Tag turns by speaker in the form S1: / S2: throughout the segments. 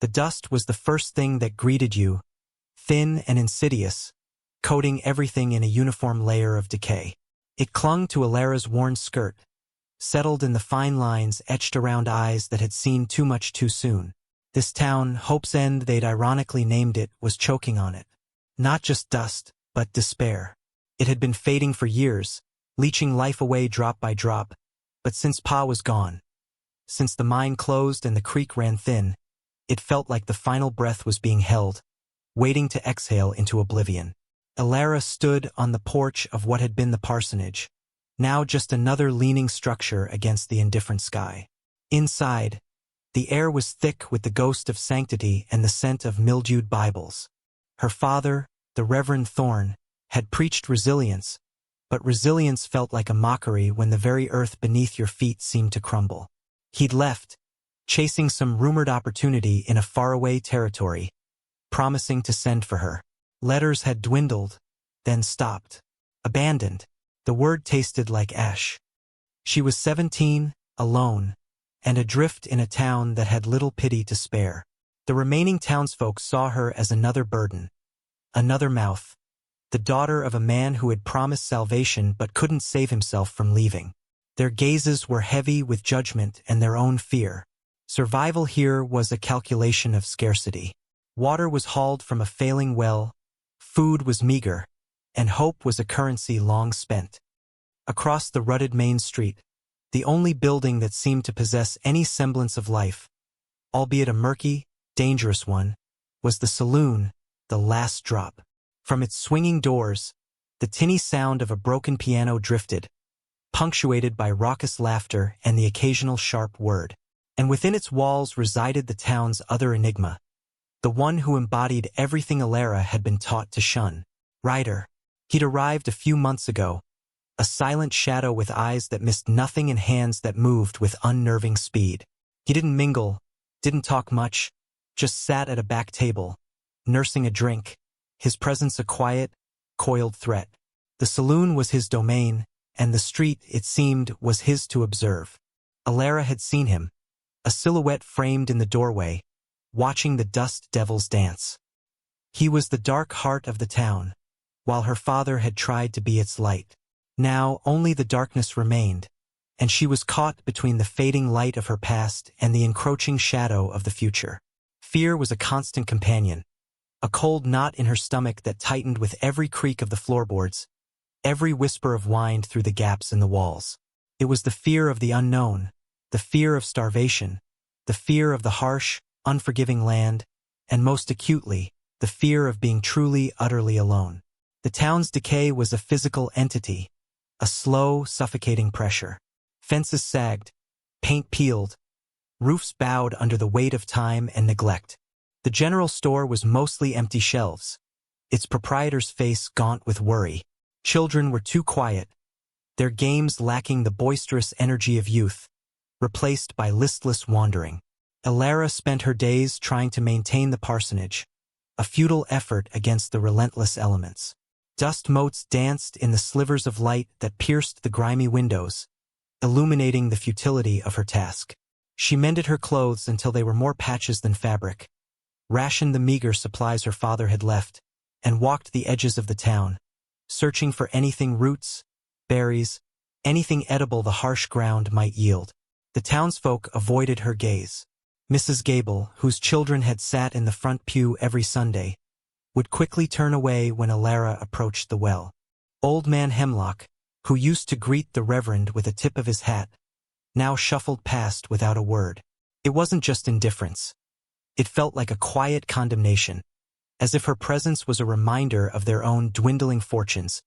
S1: The dust was the first thing that greeted you, thin and insidious, coating everything in a uniform layer of decay. It clung to Alara's worn skirt, settled in the fine lines etched around eyes that had seen too much too soon. This town, Hope's End they'd ironically named it, was choking on it. Not just dust, but despair. It had been fading for years, leeching life away drop by drop, but since Pa was gone, since the mine closed and the creek ran thin, it felt like the final breath was being held, waiting to exhale into oblivion. Alara stood on the porch of what had been the parsonage, now just another leaning structure against the indifferent sky. Inside, the air was thick with the ghost of sanctity and the scent of mildewed Bibles. Her father, the Reverend Thorne, had preached resilience, but resilience felt like a mockery when the very earth beneath your feet seemed to crumble. He'd left, chasing some rumored opportunity in a faraway territory, promising to send for her. Letters had dwindled, then stopped. Abandoned. The word tasted like ash. She was 17, alone, and adrift in a town that had little pity to spare. The remaining townsfolk saw her as another burden, another mouth, the daughter of a man who had promised salvation but couldn't save himself from leaving. Their gazes were heavy with judgment and their own fear. Survival here was a calculation of scarcity. Water was hauled from a failing well, food was meager, and hope was a currency long spent. Across the rutted main street, the only building that seemed to possess any semblance of life, albeit a murky, dangerous one, was the saloon, the last drop. From its swinging doors, the tinny sound of a broken piano drifted, punctuated by raucous laughter and the occasional sharp word. And within its walls resided the town's other enigma, the one who embodied everything Alara had been taught to shun. Ryder. He'd arrived a few months ago, a silent shadow with eyes that missed nothing and hands that moved with unnerving speed. He didn't mingle, didn't talk much, just sat at a back table, nursing a drink, his presence a quiet, coiled threat. The saloon was his domain, and the street, it seemed, was his to observe. Alara had seen him, a silhouette framed in the doorway, watching the dust devils dance. He was the dark heart of the town, while her father had tried to be its light. Now only the darkness remained, and she was caught between the fading light of her past and the encroaching shadow of the future. Fear was a constant companion, a cold knot in her stomach that tightened with every creak of the floorboards, every whisper of wind through the gaps in the walls. It was the fear of the unknown, the fear of starvation, the fear of the harsh, unforgiving land, and most acutely, the fear of being truly, utterly alone. The town's decay was a physical entity, a slow, suffocating pressure. Fences sagged, paint peeled, roofs bowed under the weight of time and neglect. The general store was mostly empty shelves, its proprietor's face gaunt with worry. Children were too quiet, their games lacking the boisterous energy of youth, replaced by listless wandering. Alara spent her days trying to maintain the parsonage, a futile effort against the relentless elements. Dust motes danced in the slivers of light that pierced the grimy windows, illuminating the futility of her task. She mended her clothes until they were more patches than fabric, rationed the meager supplies her father had left, and walked the edges of the town, searching for anything roots, berries, anything edible the harsh ground might yield. The townsfolk avoided her gaze. Mrs. Gable, whose children had sat in the front pew every Sunday, would quickly turn away when Alara approached the well. Old man Hemlock, who used to greet the Reverend with a tip of his hat, now shuffled past without a word. It wasn't just indifference. It felt like a quiet condemnation, as if her presence was a reminder of their own dwindling fortunes,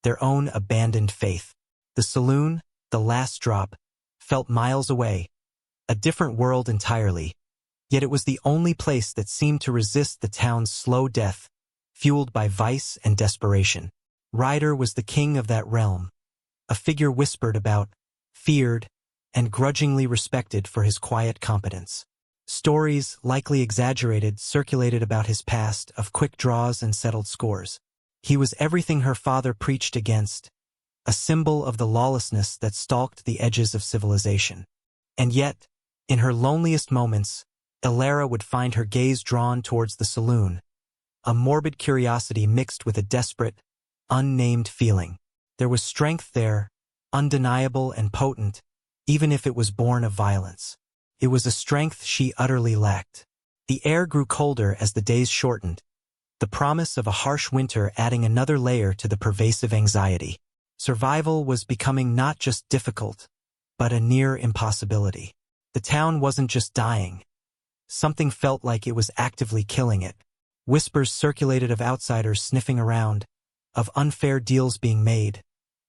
S1: their own abandoned faith. The saloon, the last drop, felt miles away, a different world entirely, yet it was the only place that seemed to resist the town's slow death, fueled by vice and desperation. Ryder was the king of that realm, a figure whispered about, feared, and grudgingly respected for his quiet competence. Stories, likely exaggerated, circulated about his past of quick draws and settled scores. He was everything her father preached against, a symbol of the lawlessness that stalked the edges of civilization. And yet, in her loneliest moments, Alara would find her gaze drawn towards the saloon, a morbid curiosity mixed with a desperate, unnamed feeling. There was strength there, undeniable and potent, even if it was born of violence. It was a strength she utterly lacked. The air grew colder as the days shortened, the promise of a harsh winter adding another layer to the pervasive anxiety. Survival was becoming not just difficult, but a near impossibility. The town wasn't just dying. Something felt like it was actively killing it. Whispers circulated of outsiders sniffing around, of unfair deals being made,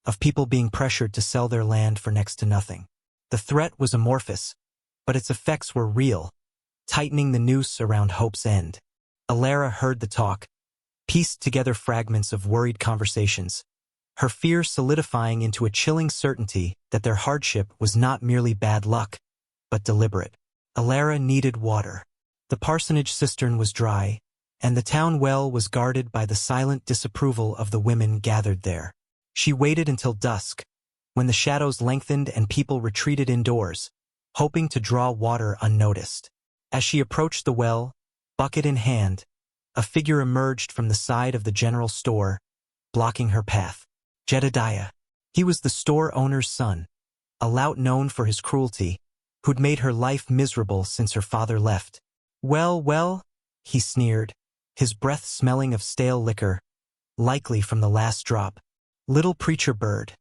S1: of people being pressured to sell their land for next to nothing. The threat was amorphous, but its effects were real, tightening the noose around hope's end. Alara heard the talk, pieced together fragments of worried conversations, her fear solidifying into a chilling certainty that their hardship was not merely bad luck, but deliberate. Alara needed water. The parsonage cistern was dry, and the town well was guarded by the silent disapproval of the women gathered there. She waited until dusk, when the shadows lengthened and people retreated indoors, hoping to draw water unnoticed. As she approached the well, bucket in hand, a figure emerged from the side of the general store, blocking her path. Jedediah. He was the store owner's son, a lout known for his cruelty, who'd made her life miserable since her father left. Well, he sneered, his breath smelling of stale liquor, likely from the last drop. Little preacher bird,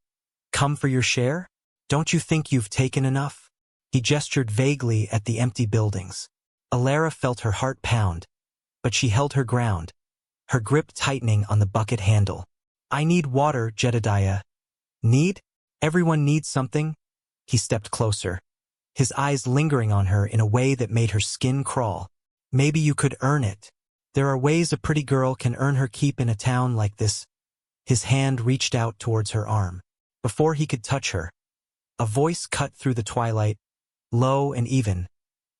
S1: come for your share? Don't you think you've taken enough? He gestured vaguely at the empty buildings. Alara felt her heart pound, but she held her ground, her grip tightening on the bucket handle. I need water, Jedediah. Need? Everyone needs something. He stepped closer, his eyes lingering on her in a way that made her skin crawl. Maybe you could earn it. There are ways a pretty girl can earn her keep in a town like this. His hand reached out towards her arm. Before he could touch her, a voice cut through the twilight, low and even,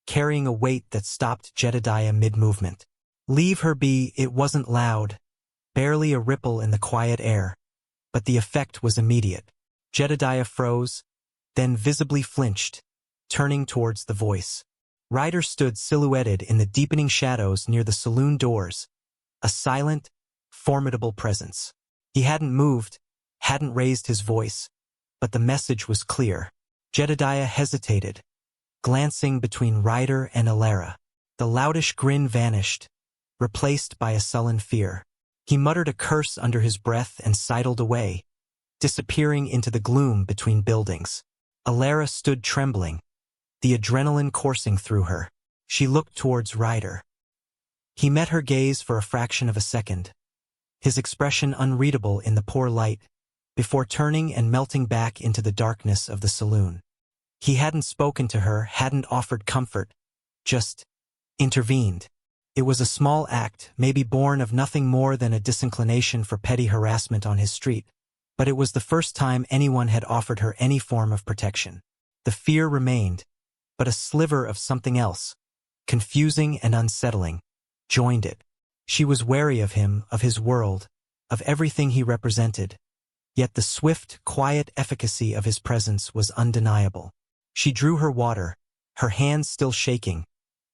S1: carrying a weight that stopped Jedediah mid-movement. Leave her be. It wasn't loud, barely a ripple in the quiet air, but the effect was immediate. Jedediah froze, then visibly flinched, turning towards the voice. Ryder stood silhouetted in the deepening shadows near the saloon doors, a silent, formidable presence. He hadn't moved, hadn't raised his voice, but the message was clear. Jedediah hesitated, glancing between Ryder and Alara. The loutish grin vanished, replaced by a sullen fear. He muttered a curse under his breath and sidled away, disappearing into the gloom between buildings. Alara stood trembling, the adrenaline coursing through her. She looked towards Ryder. He met her gaze for a fraction of a second, his expression unreadable in the poor light, before turning and melting back into the darkness of the saloon. He hadn't spoken to her, hadn't offered comfort, just intervened. It was a small act, maybe born of nothing more than a disinclination for petty harassment on his street, but it was the first time anyone had offered her any form of protection. The fear remained, but a sliver of something else, confusing and unsettling, joined it. She was wary of him, of his world, of everything he represented, yet the swift, quiet efficacy of his presence was undeniable. She drew her water, her hands still shaking,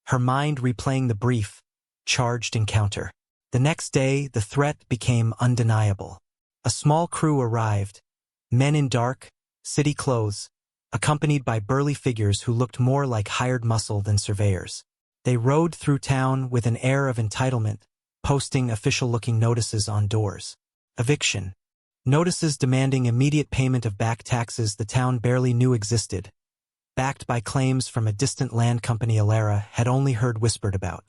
S1: her mind replaying the brief, charged encounter. The next day, the threat became undeniable. A small crew arrived, men in dark, city clothes, accompanied by burly figures who looked more like hired muscle than surveyors. They rode through town with an air of entitlement, posting official-looking notices on doors. Eviction. Notices demanding immediate payment of back taxes the town barely knew existed, backed by claims from a distant land company Alara had only heard whispered about.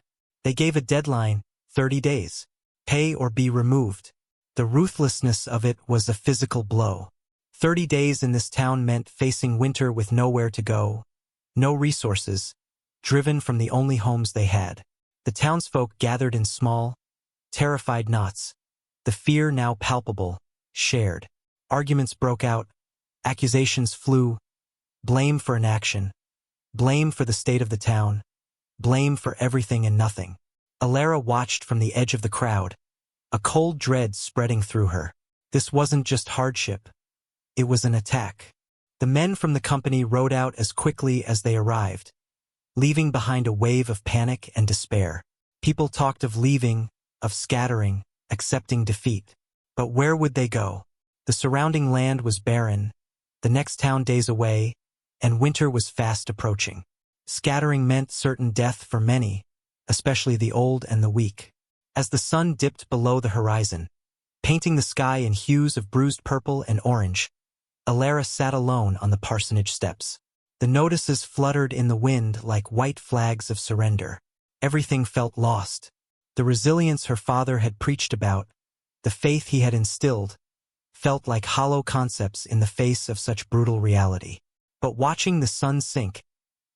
S1: They gave a deadline, 30 days. Pay or be removed. The ruthlessness of it was a physical blow. 30 days in this town meant facing winter with nowhere to go, no resources, driven from the only homes they had. The townsfolk gathered in small, terrified knots, the fear now palpable, shared. Arguments broke out, accusations flew, blame for inaction, blame for the state of the town, blame for everything and nothing. Alara watched from the edge of the crowd, a cold dread spreading through her. This wasn't just hardship. It was an attack. The men from the company rode out as quickly as they arrived, leaving behind a wave of panic and despair. People talked of leaving, of scattering, accepting defeat. But where would they go? The surrounding land was barren, the next town days away, and winter was fast approaching. Scattering meant certain death for many, especially the old and the weak. As the sun dipped below the horizon, painting the sky in hues of bruised purple and orange, Alara sat alone on the parsonage steps. The notices fluttered in the wind like white flags of surrender. Everything felt lost. The resilience her father had preached about, the faith he had instilled, felt like hollow concepts in the face of such brutal reality. But watching the sun sink,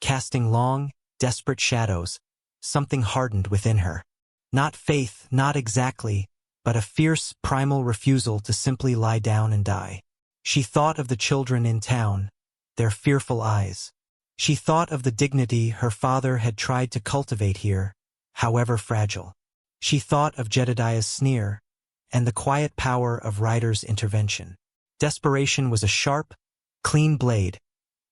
S1: casting long, desperate shadows, something hardened within her. Not faith, not exactly, but a fierce, primal refusal to simply lie down and die. She thought of the children in town, their fearful eyes. She thought of the dignity her father had tried to cultivate here, however fragile. She thought of Jedediah's sneer, and the quiet power of Ryder's intervention. Desperation was a sharp, clean blade,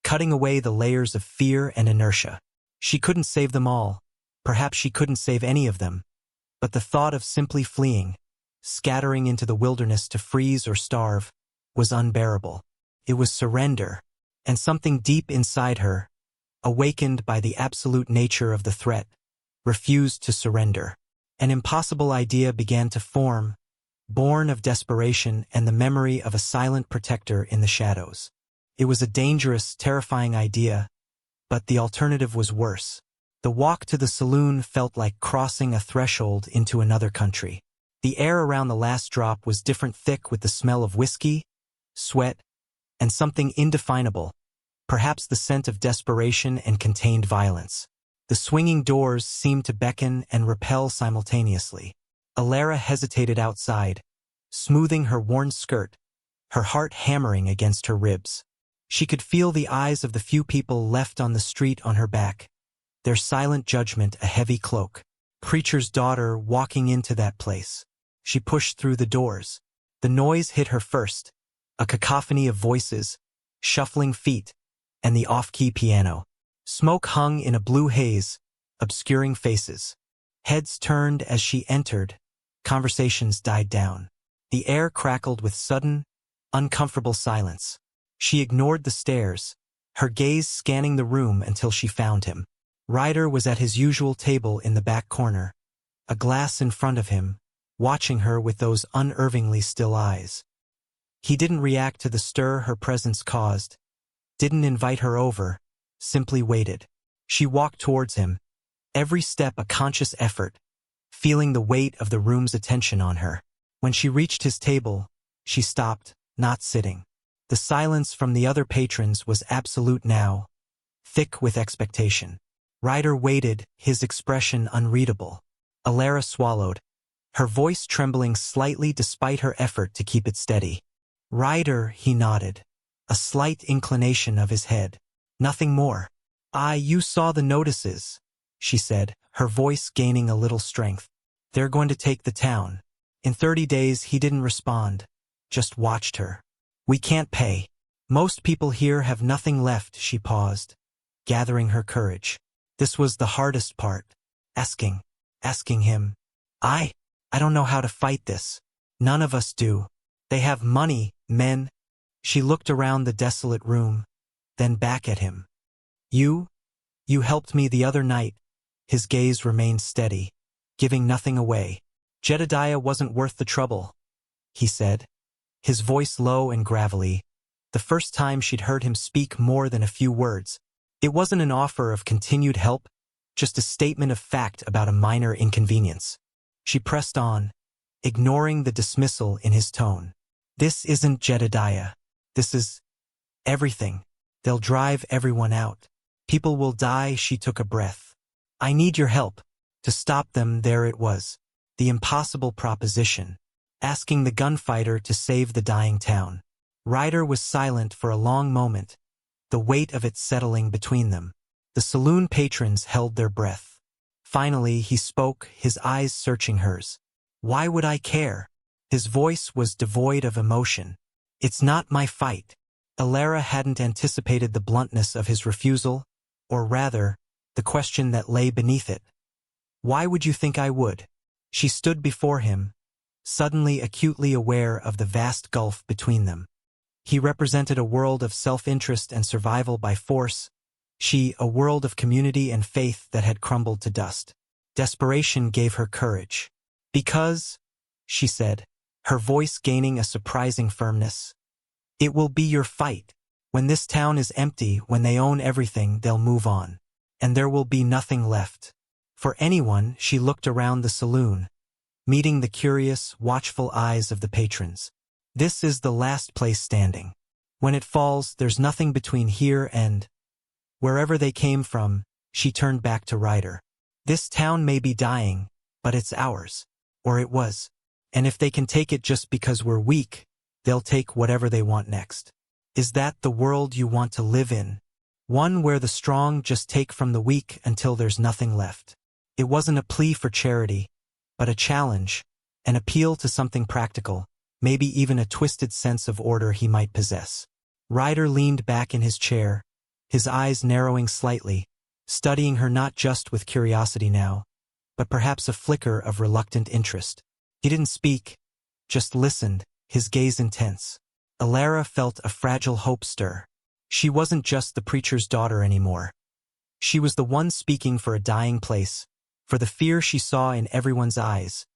S1: cutting away the layers of fear and inertia. She couldn't save them all, perhaps she couldn't save any of them, but the thought of simply fleeing, scattering into the wilderness to freeze or starve, was unbearable. It was surrender, and something deep inside her, awakened by the absolute nature of the threat, refused to surrender. An impossible idea began to form, born of desperation and the memory of a silent protector in the shadows. It was a dangerous, terrifying idea, but the alternative was worse. The walk to the saloon felt like crossing a threshold into another country. The air around the last drop was different, thick with the smell of whiskey, sweat, and something indefinable, perhaps the scent of desperation and contained violence. The swinging doors seemed to beckon and repel simultaneously. Alara hesitated outside, smoothing her worn skirt, her heart hammering against her ribs. She could feel the eyes of the few people left on the street on her back, their silent judgment a heavy cloak. Preacher's daughter walking into that place. She pushed through the doors. The noise hit her first, a cacophony of voices, shuffling feet, and the off-key piano. Smoke hung in a blue haze, obscuring faces. Heads turned as she entered. Conversations died down. The air crackled with sudden, uncomfortable silence. She ignored the stares, her gaze scanning the room until she found him. Ryder was at his usual table in the back corner, a glass in front of him, watching her with those unervingly still eyes. He didn't react to the stir her presence caused, didn't invite her over, simply waited. She walked towards him, every step a conscious effort, feeling the weight of the room's attention on her. When she reached his table, she stopped, not sitting. The silence from the other patrons was absolute now, thick with expectation. Ryder waited, his expression unreadable. Alara swallowed, her voice trembling slightly despite her effort to keep it steady. Ryder, he nodded, a slight inclination of his head. Nothing more. You saw the notices, she said, her voice gaining a little strength. They're going to take the town. In 30 days he didn't respond, just watched her. We can't pay. Most people here have nothing left, she paused, gathering her courage. This was the hardest part. Asking him. I don't know how to fight this. None of us do. They have money, men. She looked around the desolate room, then back at him. You helped me the other night. His gaze remained steady, giving nothing away. Jedediah wasn't worth the trouble, he said, his voice low and gravelly, the first time she'd heard him speak more than a few words. It wasn't an offer of continued help, just a statement of fact about a minor inconvenience. She pressed on, ignoring the dismissal in his tone. This isn't Jedediah. This is everything. They'll drive everyone out. People will die. She took a breath. I need your help. To stop them. There it was. The impossible proposition. Asking the gunfighter to save the dying town. Ryder was silent for a long moment, the weight of it settling between them. The saloon patrons held their breath. Finally, he spoke, his eyes searching hers. Why would I care? His voice was devoid of emotion. It's not my fight. Alara hadn't anticipated the bluntness of his refusal, or rather, the question that lay beneath it. Why would you think I would? She stood before him, suddenly acutely aware of the vast gulf between them. He represented a world of self-interest and survival by force, she a world of community and faith that had crumbled to dust. Desperation gave her courage. Because, she said, her voice gaining a surprising firmness, it will be your fight. When this town is empty, when they own everything, they'll move on. And there will be nothing left. For anyone, she looked around the saloon, meeting the curious, watchful eyes of the patrons. This is the last place standing. When it falls, there's nothing between here and wherever they came from. She turned back to Ryder. This town may be dying, but it's ours. Or it was. And if they can take it just because we're weak, they'll take whatever they want next. Is that the world you want to live in? One where the strong just take from the weak until there's nothing left. It wasn't a plea for charity, but a challenge, an appeal to something practical, maybe even a twisted sense of order he might possess. Ryder leaned back in his chair, his eyes narrowing slightly, studying her not just with curiosity now, but perhaps a flicker of reluctant interest. He didn't speak, just listened, his gaze intense. Alara felt a fragile hope stir. She wasn't just the preacher's daughter anymore. She was the one speaking for a dying place, for the fear she saw in everyone's eyes,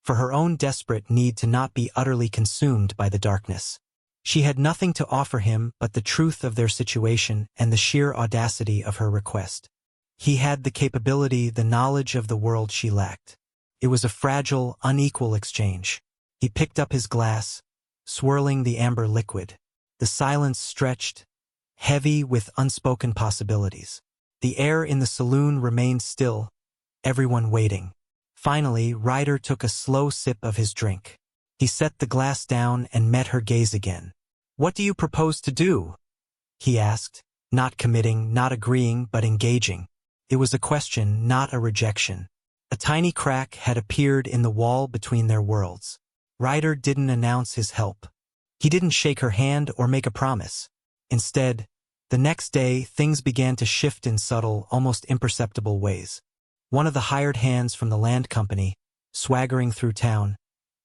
S1: for her own desperate need to not be utterly consumed by the darkness. She had nothing to offer him but the truth of their situation and the sheer audacity of her request. He had the capability, the knowledge of the world she lacked. It was a fragile, unequal exchange. He picked up his glass, swirling the amber liquid. The silence stretched, heavy with unspoken possibilities. The air in the saloon remained still, everyone waiting. Finally, Ryder took a slow sip of his drink. He set the glass down and met her gaze again. "What do you propose to do?" he asked, not committing, not agreeing, but engaging. It was a question, not a rejection. A tiny crack had appeared in the wall between their worlds. Ryder didn't announce his help. He didn't shake her hand or make a promise. Instead, the next day, things began to shift in subtle, almost imperceptible ways. One of the hired hands from the land company, swaggering through town,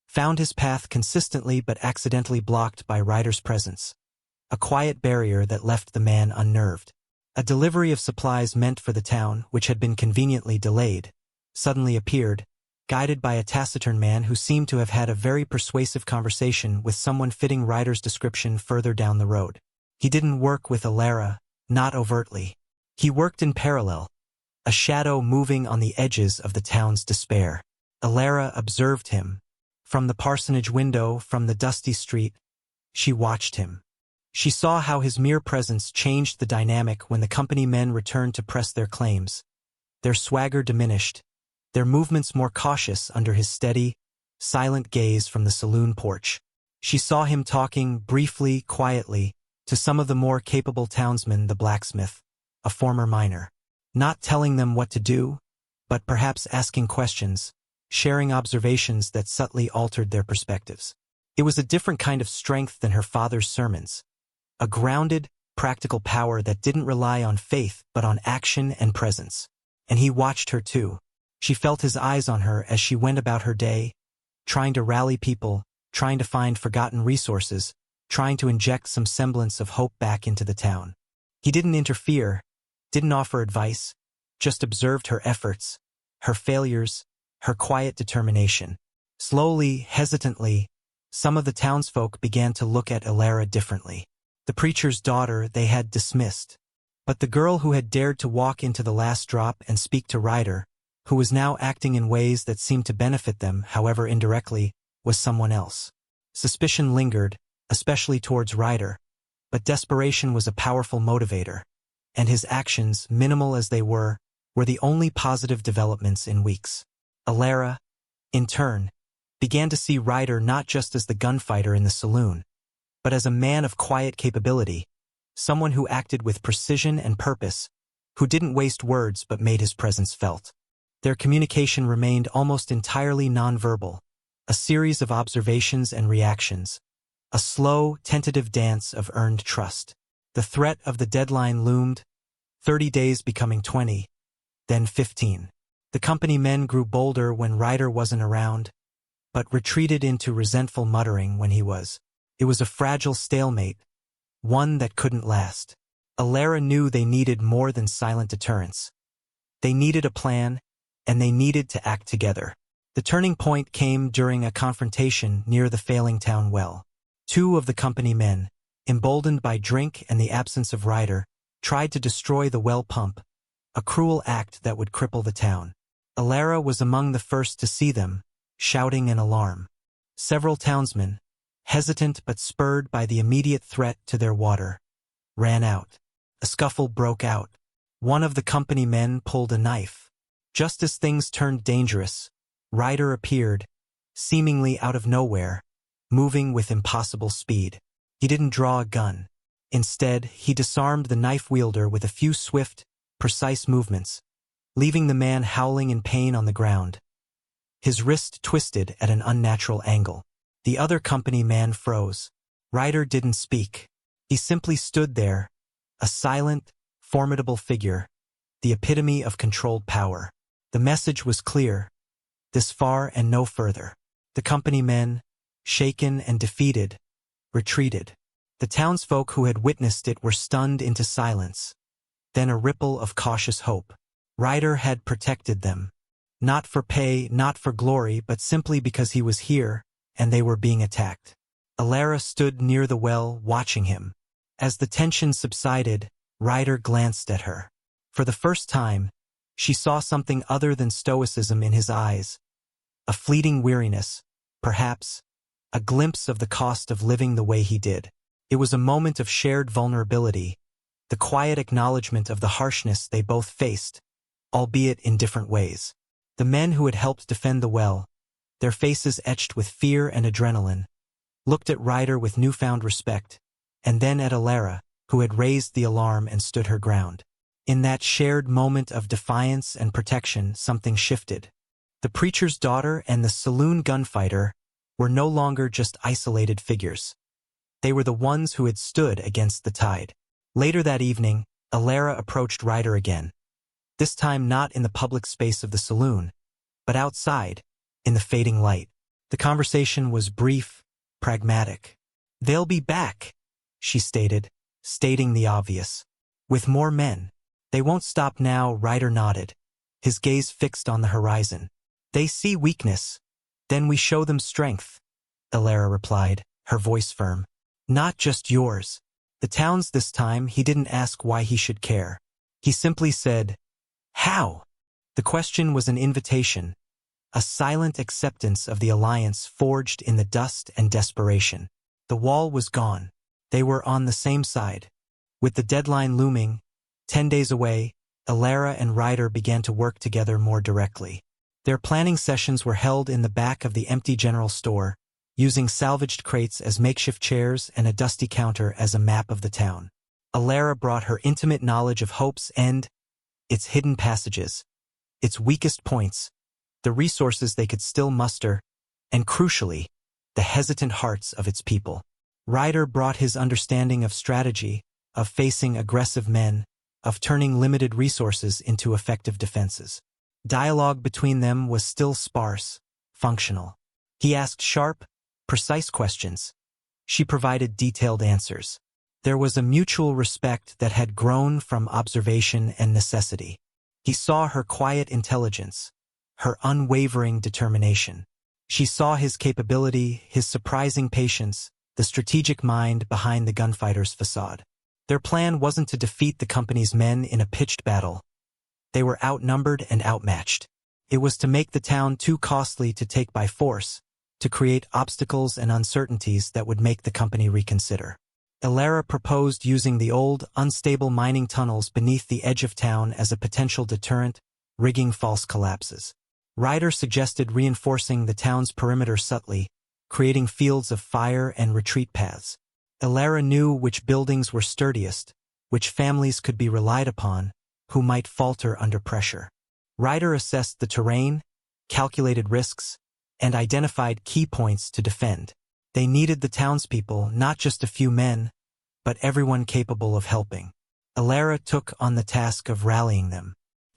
S1: found his path consistently but accidentally blocked by Ryder's presence. A quiet barrier that left the man unnerved. A delivery of supplies meant for the town, which had been conveniently delayed, suddenly appeared, guided by a taciturn man who seemed to have had a very persuasive conversation with someone fitting Ryder's description further down the road. He didn't work with Alara, not overtly. He worked in parallel, a shadow moving on the edges of the town's despair. Alara observed him. From the parsonage window, from the dusty street, she watched him. She saw how his mere presence changed the dynamic when the company men returned to press their claims. Their swagger diminished, their movements more cautious under his steady, silent gaze from the saloon porch. She saw him talking, briefly, quietly, to some of the more capable townsmen, the blacksmith, a former miner. Not telling them what to do, but perhaps asking questions, sharing observations that subtly altered their perspectives. It was a different kind of strength than her father's sermons. A grounded, practical power that didn't rely on faith but on action and presence. And he watched her too. She felt his eyes on her as she went about her day, trying to rally people, trying to find forgotten resources, trying to inject some semblance of hope back into the town. He didn't interfere, didn't offer advice, just observed her efforts, her failures, her quiet determination. Slowly, hesitantly, some of the townsfolk began to look at Alara differently. The preacher's daughter they had dismissed. But the girl who had dared to walk into the last drop and speak to Ryder, who was now acting in ways that seemed to benefit them, however indirectly, was someone else. Suspicion lingered, especially towards Ryder, but desperation was a powerful motivator, and his actions, minimal as they were the only positive developments in weeks. Alara, in turn, began to see Ryder not just as the gunfighter in the saloon, but as a man of quiet capability, someone who acted with precision and purpose, who didn't waste words but made his presence felt. Their communication remained almost entirely nonverbal, a series of observations and reactions, a slow, tentative dance of earned trust. The threat of the deadline loomed, 30 days becoming 20, then 15. The company men grew bolder when Ryder wasn't around, but retreated into resentful muttering when he was. It was a fragile stalemate, one that couldn't last. Alara knew they needed more than silent deterrence. They needed a plan, and they needed to act together. The turning point came during a confrontation near the failing town well. Two of the company men, emboldened by drink and the absence of Ryder, tried to destroy the well pump, a cruel act that would cripple the town. Alara was among the first to see them, shouting in alarm. Several townsmen, hesitant but spurred by the immediate threat to their water, ran out. A scuffle broke out. One of the company men pulled a knife. Just as things turned dangerous, Ryder appeared, seemingly out of nowhere, moving with impossible speed. He didn't draw a gun. Instead, he disarmed the knife wielder with a few swift, precise movements, leaving the man howling in pain on the ground. His wrist twisted at an unnatural angle. The other company man froze. Ryder didn't speak. He simply stood there, a silent, formidable figure, the epitome of controlled power. The message was clear: this far and no further. The company men, shaken and defeated, retreated. The townsfolk who had witnessed it were stunned into silence. Then a ripple of cautious hope. Ryder had protected them. Not for pay, not for glory, but simply because he was here, and they were being attacked. Alara stood near the well, watching him. As the tension subsided, Ryder glanced at her. For the first time, she saw something other than stoicism in his eyes. A fleeting weariness, perhaps, a glimpse of the cost of living the way he did. It was a moment of shared vulnerability, the quiet acknowledgement of the harshness they both faced, albeit in different ways. The men who had helped defend the well, their faces etched with fear and adrenaline, looked at Ryder with newfound respect, and then at Alara, who had raised the alarm and stood her ground. In that shared moment of defiance and protection, something shifted. The preacher's daughter and the saloon gunfighter were no longer just isolated figures. They were the ones who had stood against the tide. Later that evening, Alara approached Ryder again. This time not in the public space of the saloon, but outside, in the fading light. The conversation was brief, pragmatic. "They'll be back," she stated, stating the obvious. "With more men. They won't stop now." Ryder nodded, his gaze fixed on the horizon. "They see weakness. Then we show them strength," Alara replied, her voice firm. "Not just yours." The towns this time, he didn't ask why he should care. He simply said, "How?" The question was an invitation, a silent acceptance of the alliance forged in the dust and desperation. The wall was gone. They were on the same side. With the deadline looming, 10 days away, Alara and Ryder began to work together more directly. Their planning sessions were held in the back of the empty general store, using salvaged crates as makeshift chairs and a dusty counter as a map of the town. Alara brought her intimate knowledge of Hope's End, its hidden passages, its weakest points, the resources they could still muster, and crucially, the hesitant hearts of its people. Ryder brought his understanding of strategy, of facing aggressive men, of turning limited resources into effective defenses. Dialogue between them was still sparse, functional. He asked sharp, precise questions. She provided detailed answers. There was a mutual respect that had grown from observation and necessity. He saw her quiet intelligence, her unwavering determination. She saw his capability, his surprising patience, the strategic mind behind the gunfighter's facade. Their plan wasn't to defeat the company's men in a pitched battle. They were outnumbered and outmatched. It was to make the town too costly to take by force, to create obstacles and uncertainties that would make the company reconsider. Alara proposed using the old, unstable mining tunnels beneath the edge of town as a potential deterrent, rigging false collapses. Ryder suggested reinforcing the town's perimeter subtly, creating fields of fire and retreat paths. Alara knew which buildings were sturdiest, which families could be relied upon, who might falter under pressure. Ryder assessed the terrain, calculated risks, and identified key points to defend. They needed the townspeople, not just a few men, but everyone capable of helping. Alara took on the task of rallying them.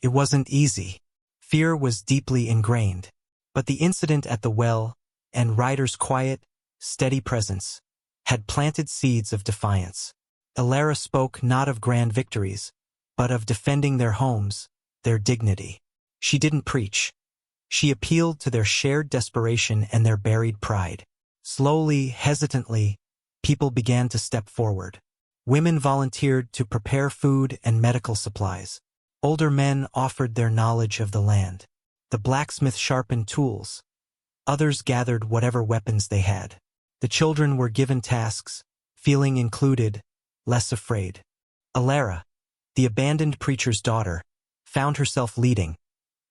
S1: It wasn't easy. Fear was deeply ingrained. But the incident at the well, and Ryder's quiet, steady presence, had planted seeds of defiance. Alara spoke not of grand victories, but of defending their homes, their dignity. She didn't preach. She appealed to their shared desperation and their buried pride. Slowly, hesitantly, people began to step forward. Women volunteered to prepare food and medical supplies. Older men offered their knowledge of the land. The blacksmith sharpened tools. Others gathered whatever weapons they had. The children were given tasks, feeling included, less afraid. Alara, the abandoned preacher's daughter, found herself leading,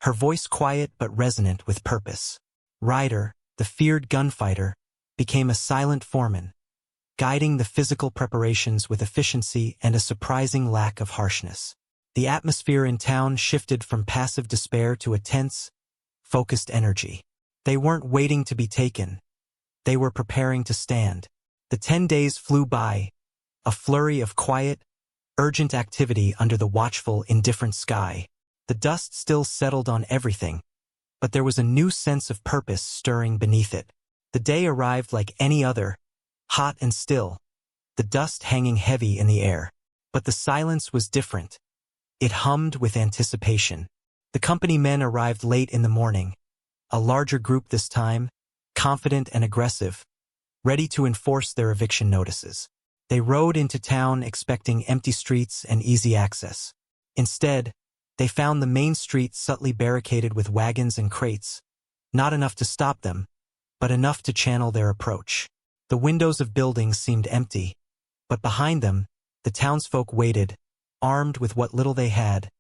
S1: her voice quiet but resonant with purpose. Ryder, the feared gunfighter, became a silent foreman, guiding the physical preparations with efficiency and a surprising lack of harshness. The atmosphere in town shifted from passive despair to a tense, focused energy. They weren't waiting to be taken. They were preparing to stand. The 10 days flew by, a flurry of quiet, urgent activity under the watchful, indifferent sky. The dust still settled on everything, but there was a new sense of purpose stirring beneath it. The day arrived like any other, hot and still, the dust hanging heavy in the air. But the silence was different. It hummed with anticipation. The company men arrived late in the morning, a larger group this time, confident and aggressive, ready to enforce their eviction notices. They rode into town expecting empty streets and easy access. Instead, they found the main street subtly barricaded with wagons and crates, not enough to stop them, but enough to channel their approach. The windows of buildings seemed empty, but behind them, the townsfolk waited, armed with what little they had,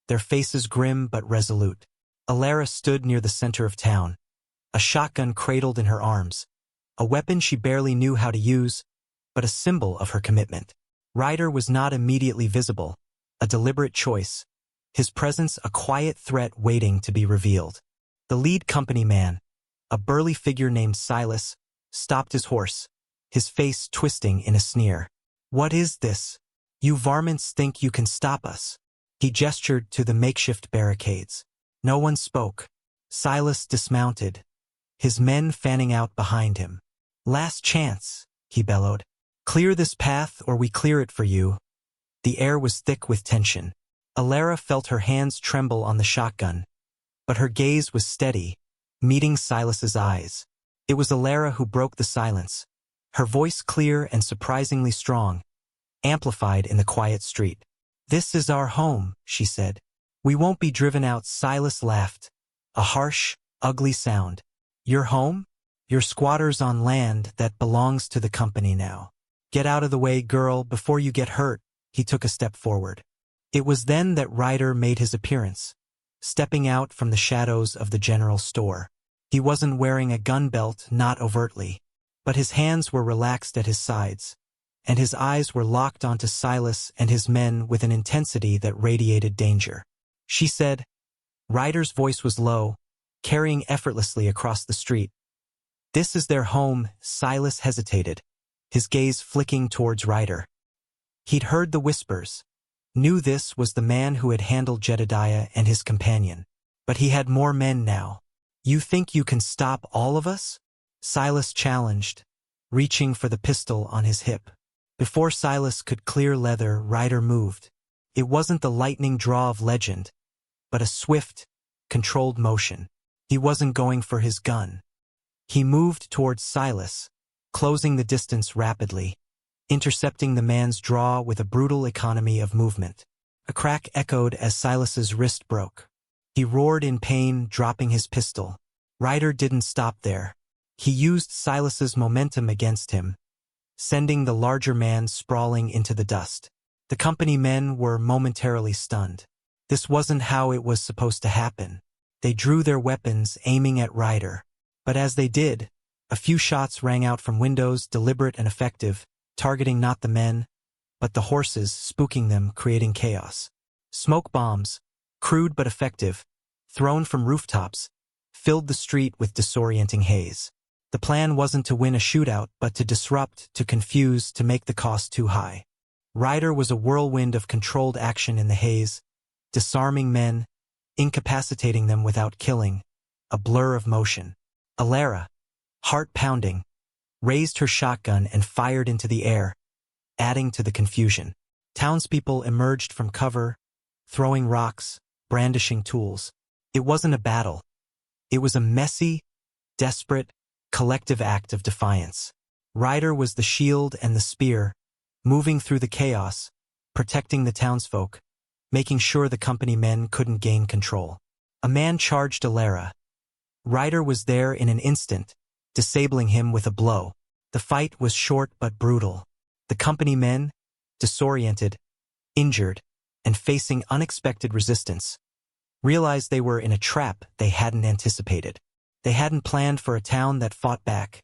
S1: their faces grim but resolute. Alara stood near the center of town, a shotgun cradled in her arms, a weapon she barely knew how to use, but a symbol of her commitment. Ryder was not immediately visible, a deliberate choice, his presence a quiet threat waiting to be revealed. The lead company man, a burly figure named Silas, stopped his horse, his face twisting in a sneer. "What is this? You varmints think you can stop us?" He gestured to the makeshift barricades. No one spoke. Silas dismounted, his men fanning out behind him. "Last chance," he bellowed. "Clear this path or we clear it for you." The air was thick with tension. Alara felt her hands tremble on the shotgun, but her gaze was steady, meeting Silas's eyes. It was Alara who broke the silence, her voice clear and surprisingly strong, amplified in the quiet street. "This is our home," she said. "We won't be driven out." Silas laughed, a harsh, ugly sound. "Your home? You're squatters on land that belongs to the company now. Get out of the way, girl, before you get hurt." He took a step forward. It was then that Ryder made his appearance, stepping out from the shadows of the general store. He wasn't wearing a gun belt, not overtly, but his hands were relaxed at his sides, and his eyes were locked onto Silas and his men with an intensity that radiated danger. "She said." Ryder's voice was low, carrying effortlessly across the street. "This is their home." Silas hesitated, his gaze flicking towards Ryder. He'd heard the whispers, knew this was the man who had handled Jedediah and his companion. But he had more men now. "You think you can stop all of us?" Silas challenged, reaching for the pistol on his hip. Before Silas could clear leather, Ryder moved. It wasn't the lightning draw of legend, but a swift, controlled motion. He wasn't going for his gun. He moved towards Silas, closing the distance rapidly, intercepting the man's draw with a brutal economy of movement. A crack echoed as Silas's wrist broke. He roared in pain, dropping his pistol. Ryder didn't stop there. He used Silas's momentum against him, sending the larger man sprawling into the dust. The company men were momentarily stunned. This wasn't how it was supposed to happen. They drew their weapons, aiming at Ryder. But as they did, a few shots rang out from windows, deliberate and effective, targeting not the men, but the horses, spooking them, creating chaos. Smoke bombs, crude but effective, thrown from rooftops, filled the street with disorienting haze. The plan wasn't to win a shootout, but to disrupt, to confuse, to make the cost too high. Ryder was a whirlwind of controlled action in the haze, disarming men, incapacitating them without killing, a blur of motion. Alara, heart pounding, raised her shotgun and fired into the air, adding to the confusion. Townspeople emerged from cover, throwing rocks, brandishing tools. It wasn't a battle. It was a messy, desperate, collective act of defiance. Ryder was the shield and the spear, moving through the chaos, protecting the townsfolk, making sure the company men couldn't gain control. A man charged Alara. Ryder was there in an instant, disabling him with a blow. The fight was short but brutal. The company men, disoriented, injured, and facing unexpected resistance, realized they were in a trap they hadn't anticipated. They hadn't planned for a town that fought back,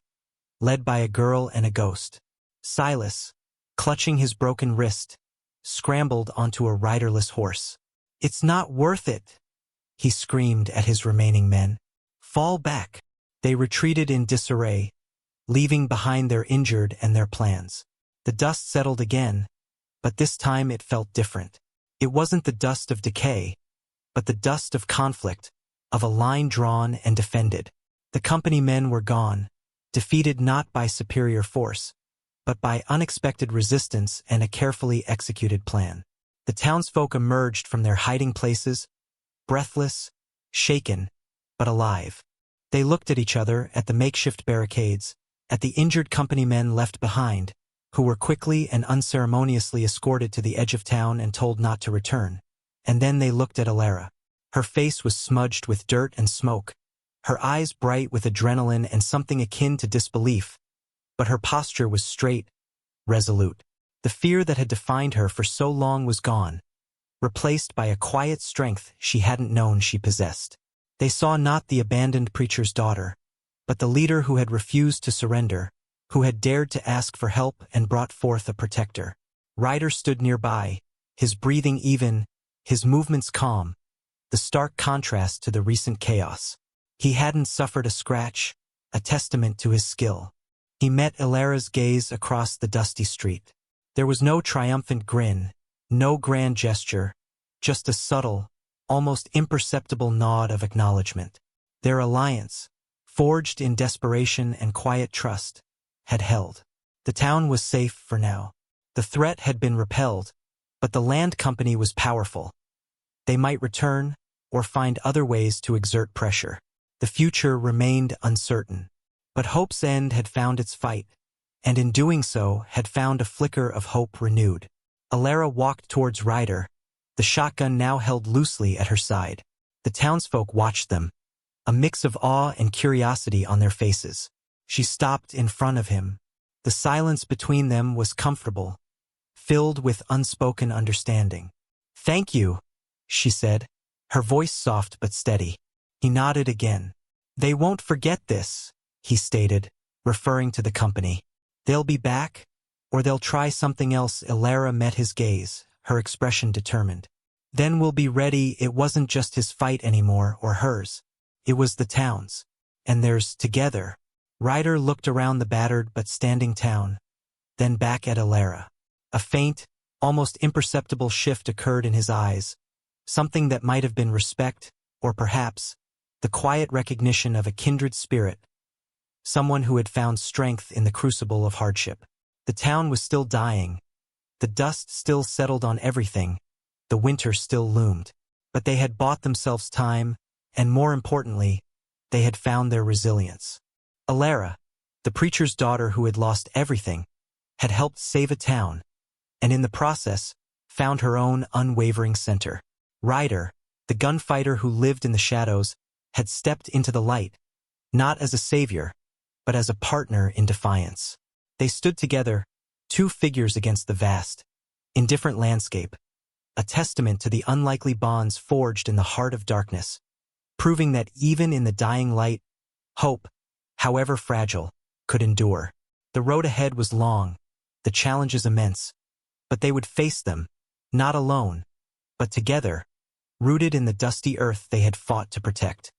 S1: led by a girl and a ghost. Silas, clutching his broken wrist, scrambled onto a riderless horse. "It's not worth it," he screamed at his remaining men. "Fall back." They retreated in disarray, leaving behind their injured and their plans. The dust settled again, but this time it felt different. It wasn't the dust of decay, but the dust of conflict, of a line drawn and defended. The company men were gone, defeated not by superior force, but by unexpected resistance and a carefully executed plan. The townsfolk emerged from their hiding places, breathless, shaken, but alive. They looked at each other, at the makeshift barricades, at the injured company men left behind, who were quickly and unceremoniously escorted to the edge of town and told not to return. And then they looked at Alara. Her face was smudged with dirt and smoke, her eyes bright with adrenaline and something akin to disbelief, but her posture was straight, resolute. The fear that had defined her for so long was gone, replaced by a quiet strength she hadn't known she possessed. They saw not the abandoned preacher's daughter, but the leader who had refused to surrender, who had dared to ask for help and brought forth a protector. Ryder stood nearby, his breathing even, his movements calm, the stark contrast to the recent chaos. He hadn't suffered a scratch, a testament to his skill. He met Alara's gaze across the dusty street. There was no triumphant grin, no grand gesture, just a subtle, almost imperceptible nod of acknowledgement. Their alliance, forged in desperation and quiet trust, had held. The town was safe for now. The threat had been repelled, but the land company was powerful. They might return, or find other ways to exert pressure. The future remained uncertain. But hope's end had found its fight, and in doing so had found a flicker of hope renewed. Alara walked towards Ryder, the shotgun now held loosely at her side. The townsfolk watched them, a mix of awe and curiosity on their faces. She stopped in front of him. The silence between them was comfortable, filled with unspoken understanding. "Thank you," she said, her voice soft but steady. He nodded again. "They won't forget this," he stated, referring to the company. "They'll be back, or they'll try something else." Alara met his gaze, her expression determined. "Then we'll be ready." It wasn't just his fight anymore, or hers. It was the town's. And theirs together. Ryder looked around the battered but standing town, then back at Alara. A faint, almost imperceptible shift occurred in his eyes, something that might have been respect, or perhaps, the quiet recognition of a kindred spirit, someone who had found strength in the crucible of hardship. The town was still dying. The dust still settled on everything. The winter still loomed. But they had bought themselves time, and more importantly, they had found their resilience. Alara, the preacher's daughter who had lost everything, had helped save a town, and in the process, found her own unwavering center. Ryder, the gunfighter who lived in the shadows, had stepped into the light, not as a savior, but as a partner in defiance. They stood together, two figures against the vast, indifferent landscape, a testament to the unlikely bonds forged in the heart of darkness, proving that even in the dying light, hope, however fragile, could endure. The road ahead was long, the challenges immense, but they would face them, not alone, but together, rooted in the dusty earth they had fought to protect.